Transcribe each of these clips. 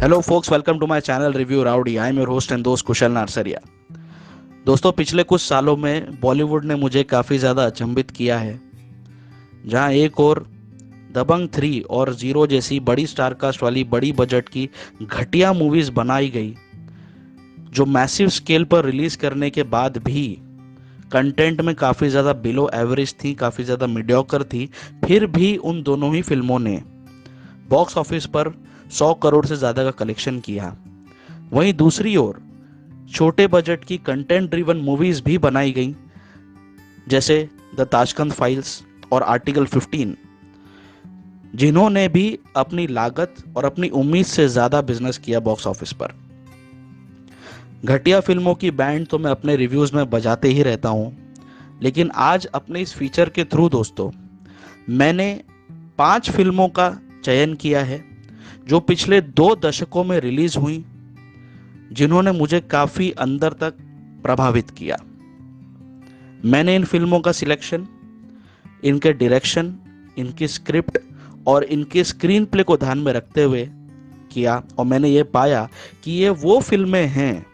Hello folks, welcome to my channel Review Rowdy. I am your host and दोस्त कुशल नारसरिया। दोस्तों, पिछले कुछ सालों में बॉलीवुड ने मुझे काफ़ी ज़्यादा अचंभित किया है। जहां एक और दबंग 3 और जीरो जैसी बड़ी स्टारकास्ट वाली बड़ी बजट की घटिया मूवीज बनाई गई, जो मैसिव स्केल पर रिलीज करने के बाद भी कंटेंट में काफ़ी ज़्यादा बिलो एवरेज थी, काफ़ी ज़्यादा मीडियोकर थी। फिर भी उन दोनों ही फिल्मों ने बॉक्स ऑफिस पर 100 करोड़ से ज़्यादा का कलेक्शन किया। वहीं दूसरी ओर छोटे बजट की कंटेंट ड्रिवन मूवीज भी बनाई गई, जैसे द ताशकंद फाइल्स और आर्टिकल 15, जिन्होंने भी अपनी लागत और अपनी उम्मीद से ज़्यादा बिजनेस किया बॉक्स ऑफिस पर। घटिया फिल्मों की बैंड तो मैं अपने रिव्यूज़ में बजाते ही रहता हूँ, लेकिन आज अपने इस फीचर के थ्रू दोस्तों मैंने 5 फिल्मों का चयन किया है जो पिछले 2 दशकों में रिलीज हुई, जिन्होंने मुझे काफ़ी अंदर तक प्रभावित किया। मैंने इन फिल्मों का सिलेक्शन, इनके डायरेक्शन, इनकी स्क्रिप्ट और इनके स्क्रीन प्ले को ध्यान में रखते हुए किया, और मैंने ये पाया कि ये वो फिल्में हैं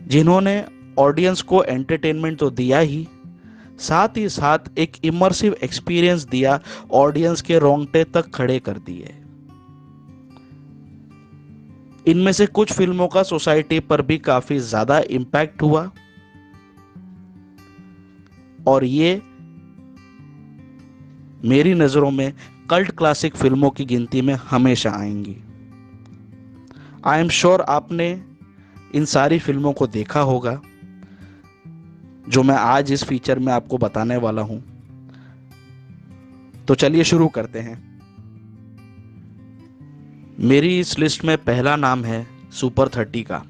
जिन्होंने ऑडियंस को एंटरटेनमेंट तो दिया ही साथ एक इमर्सिव एक्सपीरियंस दिया, ऑडियंस के रोंगटे तक खड़े कर दिए। इनमें से कुछ फिल्मों का सोसाइटी पर भी काफी ज्यादा इम्पैक्ट हुआ, और ये मेरी नजरों में कल्ट क्लासिक फिल्मों की गिनती में हमेशा आएंगी। आई एम श्योर आपने इन सारी फिल्मों को देखा होगा जो मैं आज इस फीचर में आपको बताने वाला हूं। तो चलिए शुरू करते हैं। मेरी इस लिस्ट में पहला नाम है सुपर 30 का।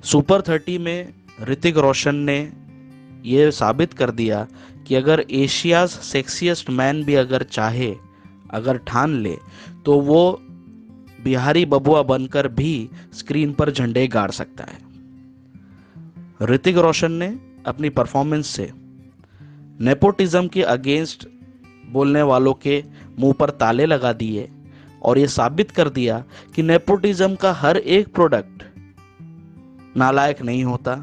सुपर 30 में ऋतिक रोशन ने यह साबित कर दिया कि अगर एशियाज सेक्सिएस्ट मैन भी अगर चाहे, अगर ठान ले, तो वो बिहारी बबुआ बनकर भी स्क्रीन पर झंडे गाड़ सकता है। ऋतिक रोशन ने अपनी परफॉर्मेंस से नेपोटिज्म के अगेंस्ट बोलने वालों के मुंह पर ताले लगा दिए और ये साबित कर दिया कि नेपोटिज्म का हर एक प्रोडक्ट नालायक नहीं होता,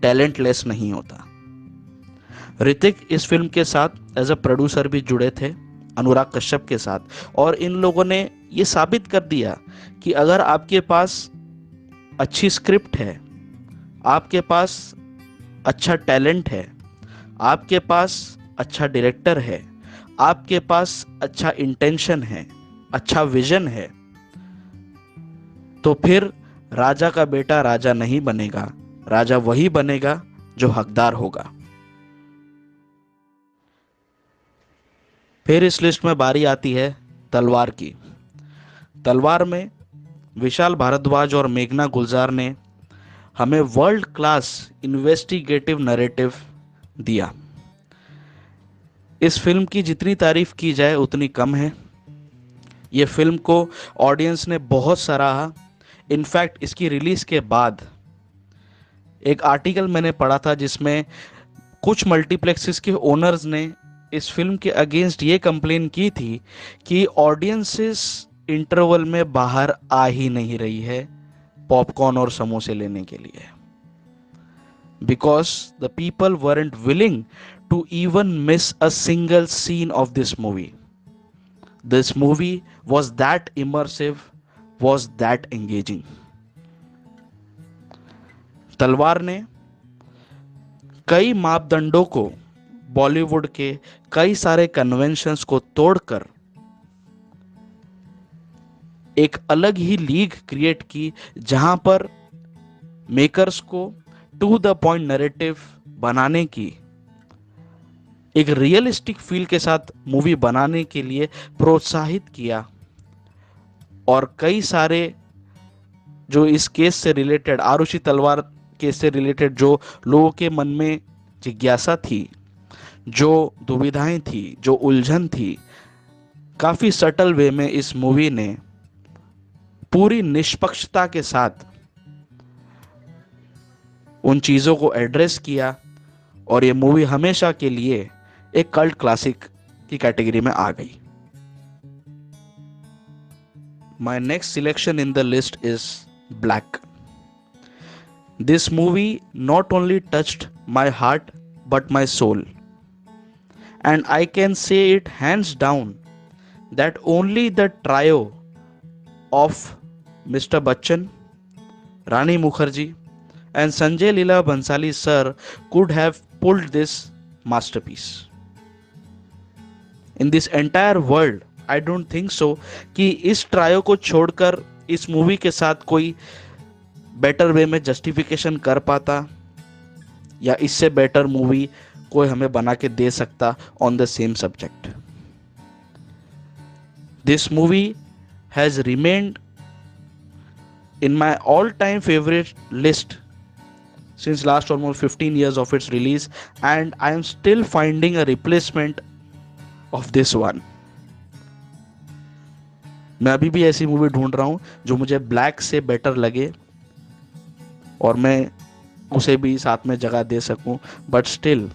टैलेंटलेस नहीं होता। ऋतिक इस फिल्म के साथ एज अ प्रोड्यूसर भी जुड़े थे, अनुराग कश्यप के साथ, और इन लोगों ने ये साबित कर दिया कि अगर आपके पास अच्छी स्क्रिप्ट है, आपके पास अच्छा टैलेंट है, आपके पास अच्छा डायरेक्टर है, आपके पास अच्छा इंटेंशन है, अच्छा विजन है, तो फिर राजा का बेटा राजा नहीं बनेगा, राजा वही बनेगा जो हकदार होगा। फिर इस लिस्ट में बारी आती है तलवार की। तलवार में विशाल भारद्वाज और मेघना गुलजार ने हमें वर्ल्ड क्लास इन्वेस्टिगेटिव नैरेटिव दिया। इस फिल्म की जितनी तारीफ की जाए उतनी कम है। ये फिल्म को ऑडियंस ने बहुत सराहा। इनफैक्ट इसकी रिलीज के बाद एक आर्टिकल मैंने पढ़ा था जिसमें कुछ मल्टीप्लेक्सेस के ओनर्स ने इस फिल्म के अगेंस्ट ये कंप्लेन की थी कि ऑडियंसेस इंटरवल में बाहर आ ही नहीं रही है पॉपकॉर्न और समोसे लेने के लिए, because the people weren't willing to even miss a single scene of this movie. This movie was that immersive, was that engaging. तलवार ने कई मापदंडों को, बॉलीवुड के कई सारे कन्वेंशंस को तोड़कर एक अलग ही लीग क्रिएट की, जहां पर मेकर्स को टू द पॉइंट नैरेटिव बनाने की, एक रियलिस्टिक फील के साथ मूवी बनाने के लिए प्रोत्साहित किया। और कई सारे जो इस केस से रिलेटेड, आरुषि तलवार केस से रिलेटेड जो लोगों के मन में जिज्ञासा थी, जो दुविधाएं थी, जो उलझन थी, काफी सटल वे में इस मूवी ने पूरी निष्पक्षता के साथ उन चीजों को एड्रेस किया, और ये मूवी हमेशा के लिए एक कल्ट क्लासिक की कैटेगरी में आ गई। My next selection in the list is Black. This movie not only touched my heart but my soul. And I can say it hands down that only the trio of Mr. Bachchan, Rani Mukherjee, and Sanjay Leela Bhansali sir could have pulled this masterpiece. In this entire world, I don't think so कि इस trio को छोड़कर इस movie के साथ कोई better way में justification कर पाता या इससे बेटर मूवी कोई हमें बना के दे सकता on the same subject. This movie has remained in my all-time favorite list since last almost 15 years of its release, and I am still finding a replacement of this one. मैं अभी भी ऐसी movie ढूंढ रहा हूं जो मुझे black से बेटर लगे और मैं उसे भी साथ में जगह दे सकूं, बट स्टिल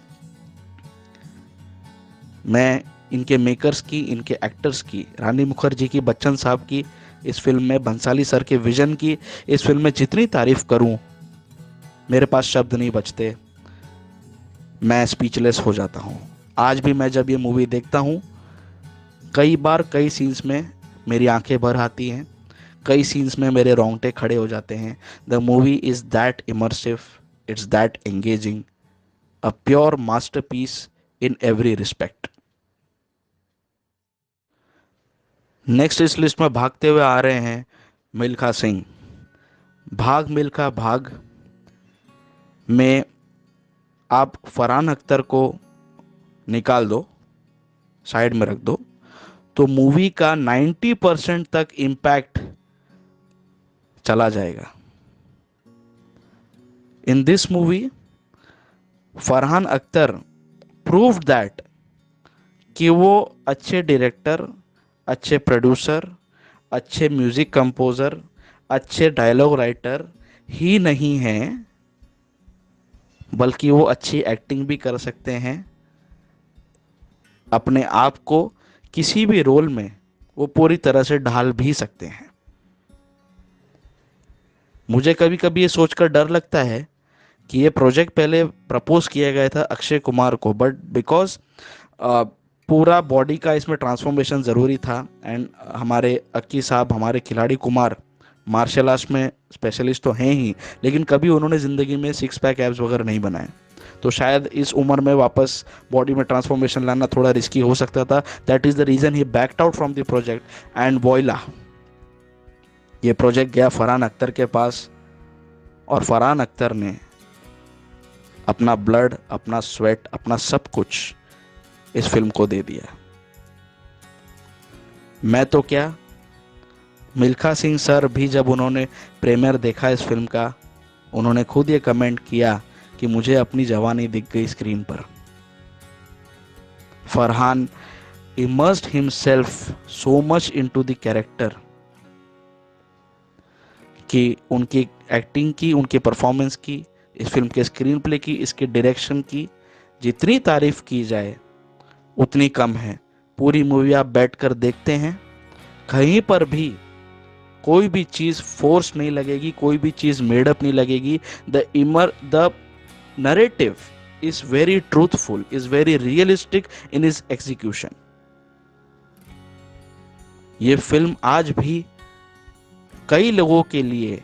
मैं इनके मेकर्स की, इनके एक्टर्स की, रानी मुखर्जी की, बच्चन साहब की, इस फिल्म में बंसाली सर के विजन की, इस फिल्म में जितनी तारीफ करूं मेरे पास शब्द नहीं बचते. मैं स्पीचलेस हो जाता हूं. आज भी मैं जब ये मूवी देखता हूं, कई बार कई सीन्स में मेरी आंखें भर आती हैं, कई सीन्स में मेरे रोंगटे खड़े हो जाते हैं. The movie is that immersive, it's that engaging, a pure masterpiece in every respect. Next इस लिस्ट में भागते हुए आ रहे हैं मिल्खा सिंह. भाग मिल्खा भाग में आप फरहान अख्तर को निकाल दो, साइड में रख दो, तो मूवी का 90% तक इम्पैक्ट चला जाएगा. In this movie Farhan Akhtar proved that कि वो अच्छे डायरेक्टर, अच्छे प्रोड्यूसर, अच्छे म्यूजिक कंपोजर, अच्छे डायलॉग राइटर ही नहीं हैं, बल्कि वो अच्छी एक्टिंग भी कर सकते हैं. अपने आप को किसी भी रोल में वो पूरी तरह से ढाल भी सकते हैं. मुझे कभी कभी ये सोचकर डर लगता है कि ये प्रोजेक्ट पहले प्रपोज किया गया था अक्षय कुमार को, बट बिकॉज पूरा बॉडी का इसमें ट्रांसफॉर्मेशन ज़रूरी था, एंड हमारे अक्की साहब, हमारे खिलाड़ी कुमार मार्शल आर्ट्स में स्पेशलिस्ट तो हैं ही, लेकिन कभी उन्होंने ज़िंदगी में 6 पैक एब्स वगैरह नहीं बनाए, तो शायद इस उम्र में वापस बॉडी में ट्रांसफॉर्मेशन लाना थोड़ा रिस्की हो सकता था. That is the reason he backed out from the project. And voila, ये प्रोजेक्ट गया फरहान अख्तर के पास और फरहान अख्तर ने अपना ब्लड, अपना स्वेट, अपना सब कुछ इस फिल्म को दे दिया. मैं तो क्या, मिल्खा सिंह सर भी जब उन्होंने प्रीमियर देखा इस फिल्म का, उन्होंने खुद ये कमेंट किया कि मुझे अपनी जवानी दिख गई स्क्रीन पर. Farhan immersed himself so much into the character कि उनकी एक्टिंग की, उनकी परफॉर्मेंस की, इस फिल्म के स्क्रीन प्ले की, इसके डायरेक्शन की जितनी तारीफ की जाए उतनी कम है. पूरी मूवी आप बैठकर देखते हैं, कहीं पर भी कोई भी चीज़ फोर्स नहीं लगेगी, कोई भी चीज़ मेडअप नहीं लगेगी. The narrative is very truthful, is very realistic in is execution. ये फिल्म आज भी कई लोगों के लिए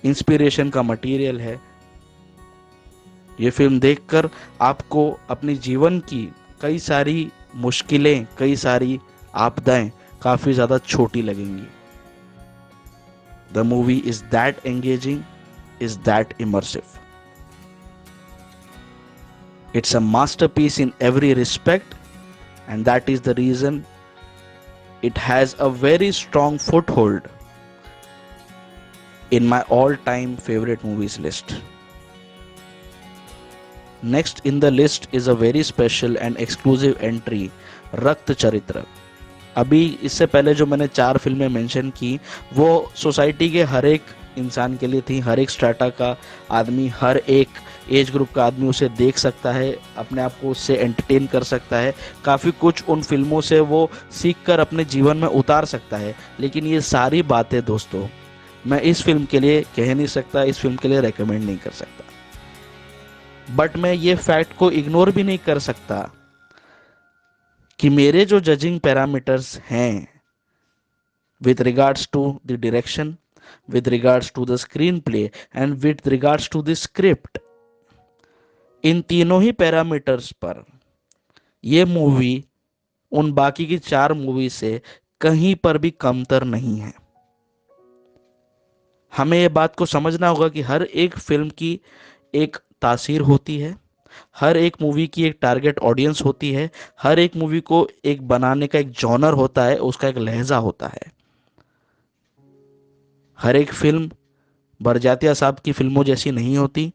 इंस्पिरेशन का मटेरियल है. ये फिल्म देखकर आपको अपने जीवन की कई सारी मुश्किलें, कई सारी आपदाएं काफी ज्यादा छोटी लगेंगी. The movie is that engaging, is that immersive. It's a masterpiece in every respect, and that is the reason it has a very strong foothold in my all-time favorite movies list. Next in the list is a very special and exclusive entry, रक्त चरित्र. अभी इससे पहले जो मैंने 4 फिल्में mention की वो सोसाइटी के हर एक इंसान के लिए थी, हर एक स्ट्रेटा का आदमी, हर एक एज ग्रुप का आदमी उसे देख सकता है, अपने आप को उससे एंटरटेन कर सकता है, काफ़ी कुछ उन फिल्मों से वो सीख कर अपने जीवन में उतार सकता है। लेकिन ये सारी बातें दोस्तों मैं इस फिल्म के लिए कह नहीं सकता, इस फिल्म के लिए रेकमेंड नहीं कर सकता। बट मैं ये फैक्ट को इग्नोर भी नहीं कर सकता कि मेरे जो जजिंग पैरामीटर्स हैं with regards to the direction, with regards to the screenplay and with regards to the script, इन तीनों ही पैरामीटर्स पर ये मूवी उन बाकी की 4 मूवी से कहीं पर भी कमतर नहीं है। हमें ये बात को समझना होगा कि हर एक फिल्म की एक तासीर होती है, हर एक मूवी की एक टारगेट ऑडियंस होती है, हर एक मूवी को एक बनाने का एक जॉनर होता है, उसका एक लहजा होता है। हर एक फिल्म बरजातिया साहब की फिल्मों जैसी नहीं होती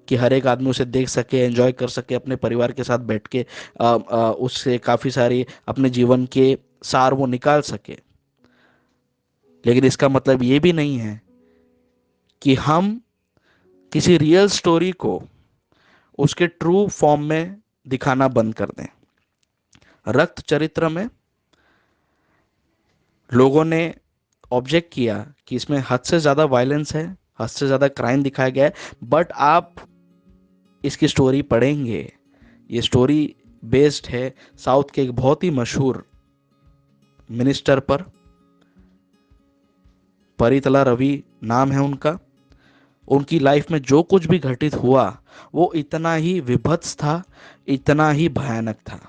कि हर एक आदमी उसे देख सके, एंजॉय कर सके, अपने परिवार के साथ बैठ के उससे काफ़ी सारी अपने जीवन के सार वो निकाल सके। लेकिन इसका मतलब ये भी नहीं है कि हम किसी रियल स्टोरी को उसके ट्रू फॉर्म में दिखाना बंद कर दें। रक्त चरित्र में लोगों ने ऑब्जेक्ट किया कि इसमें हद से ज़्यादा वायलेंस है, हद से ज़्यादा क्राइम दिखाया गया है, बट आप इसकी स्टोरी पढ़ेंगे, ये स्टोरी बेस्ड है साउथ के एक बहुत ही मशहूर मिनिस्टर पर। परितला रवि नाम है उनका। उनकी लाइफ में जो कुछ भी घटित हुआ वो इतना ही विभत्स था, इतना ही भयानक था।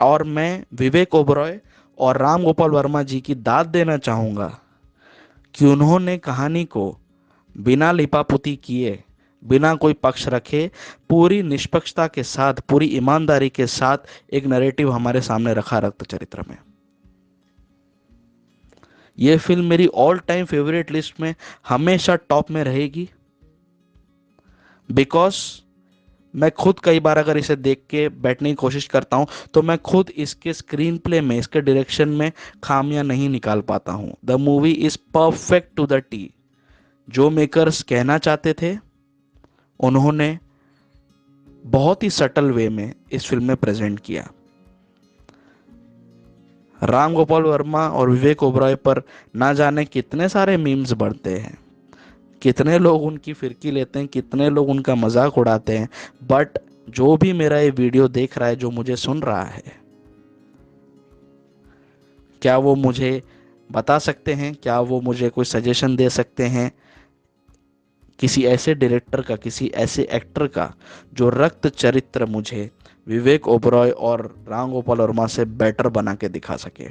और मैं विवेक ओबरॉय और राम गोपाल वर्मा जी की दाद देना चाहूँगा कि उन्होंने कहानी को बिना लिपापुती किए, बिना कोई पक्ष रखे, पूरी निष्पक्षता के साथ, पूरी ईमानदारी के साथ एक नैरेटिव हमारे सामने रखा रक्त चरित्र में। यह फिल्म मेरी ऑल टाइम फेवरेट लिस्ट में हमेशा टॉप में रहेगी, बिकॉज मैं खुद कई बार अगर इसे देख के बैठने की कोशिश करता हूं तो मैं खुद इसके स्क्रीन प्ले में, इसके डायरेक्शन में खामियां नहीं निकाल पाता हूं। The movie is perfect to the T. जो मेकर्स कहना चाहते थे उन्होंने बहुत ही सटल वे में इस फिल्म में प्रेजेंट किया। राम गोपाल वर्मा और विवेक ओबरॉय पर ना जाने कितने सारे मीम्स बढ़ते हैं, कितने लोग उनकी फिरकी लेते हैं, कितने लोग उनका मजाक उड़ाते हैं, बट जो भी मेरा ये वीडियो देख रहा है, जो मुझे सुन रहा है, क्या वो मुझे बता सकते हैं, क्या वो मुझे कोई सजेशन दे सकते हैं किसी ऐसे डायरेक्टर का, किसी ऐसे एक्टर का जो रक्त चरित्र मुझे विवेक ओबरॉय और राम गोपाल वर्मा से बेटर बना के दिखा सके।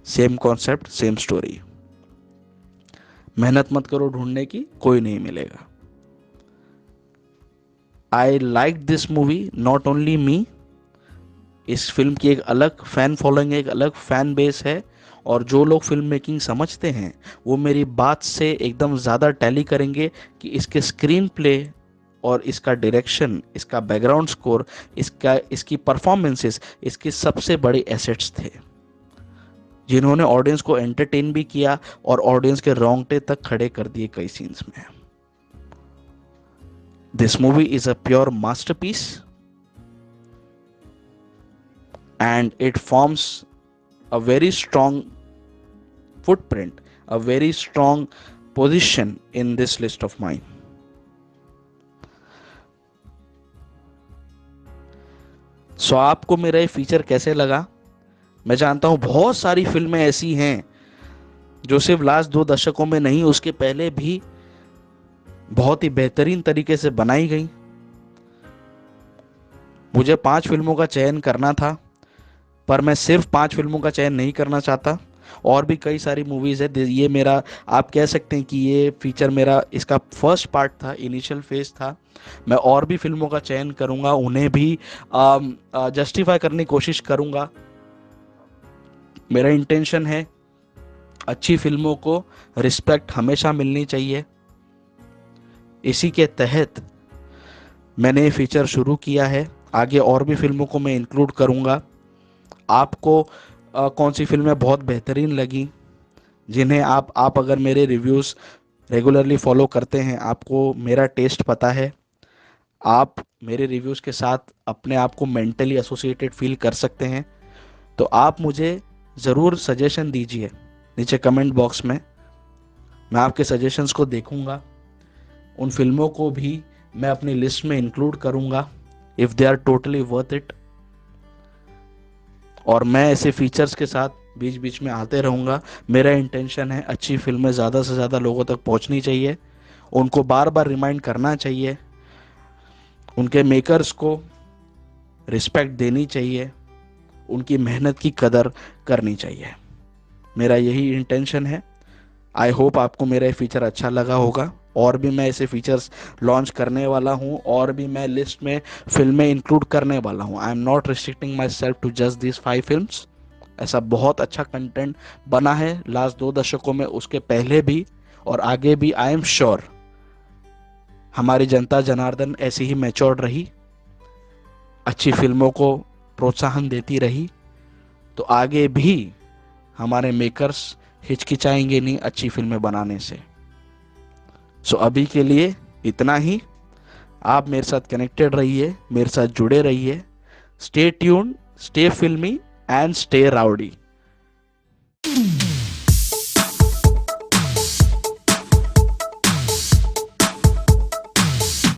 Same concept, same story. मेहनत मत करो ढूंढने की, कोई नहीं मिलेगा। I like this movie, not only me. इस फिल्म की एक अलग फैन फॉलोइंग है, एक अलग फैन बेस है, और जो लोग फिल्म मेकिंग समझते हैं वो मेरी बात से एकदम ज़्यादा टैली करेंगे कि इसके स्क्रीन प्ले और इसका डायरेक्शन, इसका बैकग्राउंड स्कोर, इसकी परफॉर्मेंसेस इसके सबसे बड़े एसेट्स थे, जिन्होंने ऑडियंस को एंटरटेन भी किया और ऑडियंस के रोंगटे तक खड़े कर दिए कई सीन्स में। This movie is a pure masterpiece and it forms a very strong footprint, a very strong position in this list of mine. सो आपको मेरा ये फीचर कैसे लगा? मैं जानता हूं बहुत सारी फिल्में ऐसी हैं जो सिर्फ लास्ट 2 दशकों में नहीं, उसके पहले भी बहुत ही बेहतरीन तरीके से बनाई गई। मुझे 5 फिल्मों का चयन करना था, पर मैं सिर्फ 5 फिल्मों का चयन नहीं करना चाहता, और भी कई सारी मूवीज़ है। ये मेरा, आप कह सकते हैं कि ये फीचर मेरा इसका फर्स्ट पार्ट था, इनिशियल फेज था। मैं और भी फिल्मों का चयन करूंगा, उन्हें भी जस्टिफाई करने की कोशिश करूंगा। मेरा इंटेंशन है अच्छी फिल्मों को रिस्पेक्ट हमेशा मिलनी चाहिए। इसी के तहत मैंने ये फीचर शुरू किया है। आगे और भी फिल्मों को मैं इंक्लूड करूंगा। आपको कौन सी फिल्में बहुत बेहतरीन लगी, जिन्हें आप अगर मेरे रिव्यूज़ रेगुलरली फॉलो करते हैं, आपको मेरा टेस्ट पता है, आप मेरे रिव्यूज़ के साथ अपने आप को मेंटली एसोसिएटेड फील कर सकते हैं, तो आप मुझे ज़रूर सजेशन दीजिए नीचे कमेंट बॉक्स में। मैं आपके सजेशंस को देखूंगा, उन फिल्मों को भी मैं अपनी लिस्ट में इंक्लूड करूंगा if they are totally worth it. और मैं ऐसे फीचर्स के साथ बीच बीच में आते रहूंगा। मेरा इंटेंशन है अच्छी फिल्में ज़्यादा से ज़्यादा लोगों तक पहुंचनी चाहिए, उनको बार बार रिमाइंड करना चाहिए, उनके मेकर्स को रिस्पेक्ट देनी चाहिए, उनकी मेहनत की कदर करनी चाहिए। मेरा यही इंटेंशन है। आई होप आपको मेरा ये फीचर अच्छा लगा होगा। और भी मैं ऐसे फीचर्स लॉन्च करने वाला हूँ, और भी मैं लिस्ट में फिल्में इंक्लूड करने वाला हूँ। I am not restricting myself to just this 5 films. ऐसा बहुत अच्छा कंटेंट बना है लास्ट 2 दशकों में, उसके पहले भी और आगे भी। आई एम श्योर हमारी जनता जनार्दन ऐसी ही मैच्योर्ड रही, अच्छी फिल्मों को प्रोत्साहन देती रही, तो आगे भी हमारे मेकर्स हिचकिचाएंगे नहीं अच्छी फिल्में बनाने से। सो अभी के लिए इतना ही। आप मेरे साथ कनेक्टेड रहिए, मेरे साथ जुड़े रहिए। स्टे ट्यून्ड, स्टे फिल्मी एंड स्टे राउडी।